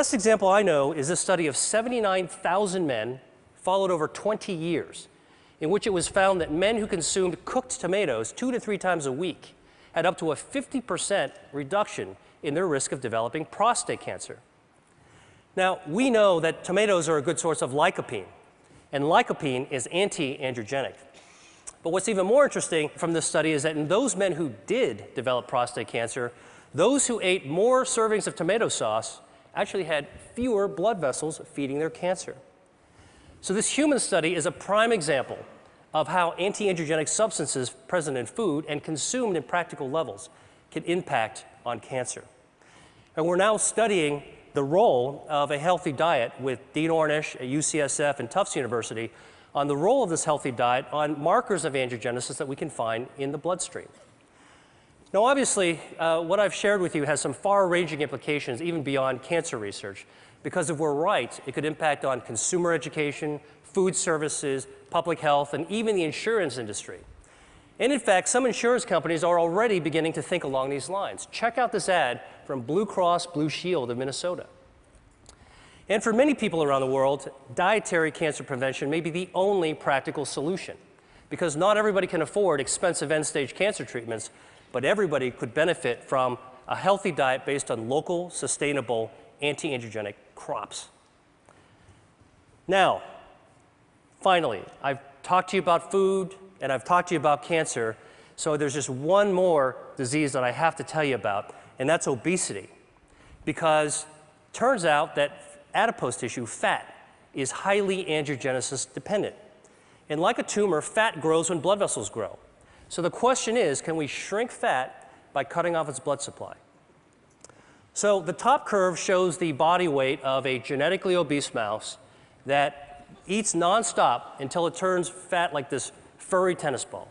best example I know is a study of 79,000 men followed over 20 years, in which it was found that men who consumed cooked tomatoes 2 to 3 times a week had up to a 50% reduction in their risk of developing prostate cancer. Now, we know that tomatoes are a good source of lycopene, and lycopene is anti-androgenic. But what's even more interesting from this study is that in those men who did develop prostate cancer, those who ate more servings of tomato sauce actually had fewer blood vessels feeding their cancer. So this human study is a prime example of how anti-androgenic substances present in food and consumed in practical levels can impact on cancer. And we're now studying the role of a healthy diet with Dean Ornish at UCSF and Tufts University on the role of this healthy diet on markers of angiogenesis that we can find in the bloodstream. Now, obviously, what I've shared with you has some far-ranging implications even beyond cancer research, because if we're right, it could impact on consumer education, food services, public health, and even the insurance industry. And in fact, some insurance companies are already beginning to think along these lines. Check out this ad from Blue Cross Blue Shield of Minnesota. And for many people around the world, dietary cancer prevention may be the only practical solution, because not everybody can afford expensive end-stage cancer treatments, but everybody could benefit from a healthy diet based on local, sustainable, anti-androgenic crops. Now, finally, I've talked to you about food, and I've talked to you about cancer, so there's just one more disease that I have to tell you about, and that's obesity. Because it turns out that adipose tissue, fat, is highly angiogenesis dependent. And like a tumor, fat grows when blood vessels grow. So the question is, can we shrink fat by cutting off its blood supply? So the top curve shows the body weight of a genetically obese mouse that eats nonstop until it turns fat like this furry tennis ball.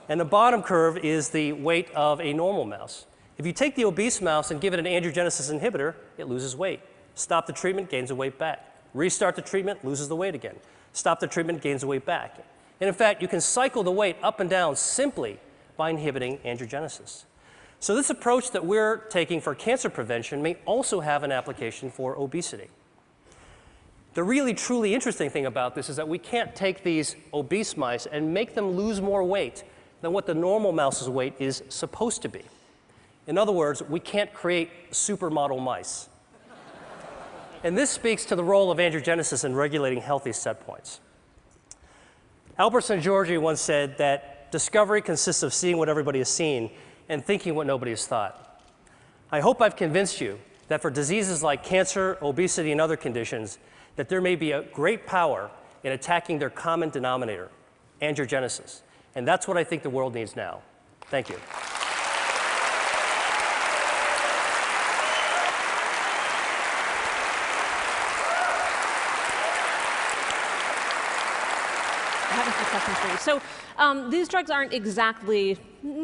And the bottom curve is the weight of a normal mouse. If you take the obese mouse and give it an angiogenesis inhibitor, it loses weight. Stop the treatment, gains the weight back. Restart the treatment, loses the weight again. Stop the treatment, gains the weight back. And in fact, you can cycle the weight up and down simply by inhibiting angiogenesis. So this approach that we're taking for cancer prevention may also have an application for obesity. The really, truly interesting thing about this is that we can't take these obese mice and make them lose more weight than what the normal mouse's weight is supposed to be. In other words, we can't create supermodel mice. And this speaks to the role of angiogenesis in regulating healthy set points. Albert Szent-Györgyi once said that discovery consists of seeing what everybody has seen and thinking what nobody has thought. I hope I've convinced you that for diseases like cancer, obesity, and other conditions, that there may be a great power in attacking their common denominator, angiogenesis. And that's what I think the world needs now. Thank you. I have a few questions for you. So these drugs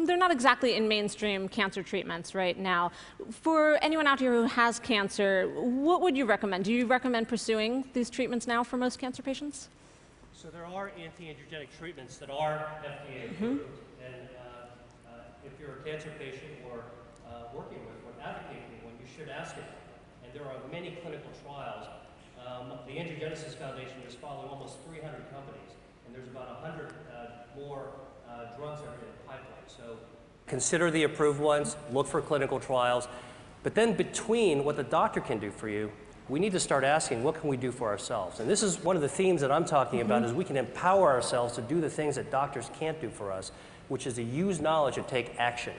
they're not exactly in mainstream cancer treatments right now. For anyone out here who has cancer, what would you recommend? Do you recommend pursuing these treatments now for most cancer patients? So there are anti-androgenic treatments that are FDA approved. And if you're a cancer patient or working with or advocating one, you should ask it. And there are many clinical trials. The Angiogenesis Foundation is following almost 300 companies. And there's about 100 more drugs that are in the pipeline. So consider the approved ones, look for clinical trials. But then between what the doctor can do for you, we need to start asking, what can we do for ourselves? And this is one of the themes that I'm talking about, is we can empower ourselves to do the things that doctors can't do for us, which is to use knowledge and take action.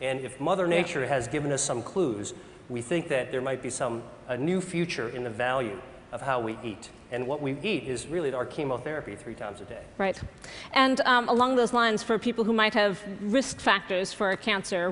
And if Mother Nature has given us some clues, we think that there might be a new future in the value of how we eat. And what we eat is really our chemotherapy 3 times a day. Right. And along those lines, for people who might have risk factors for cancer,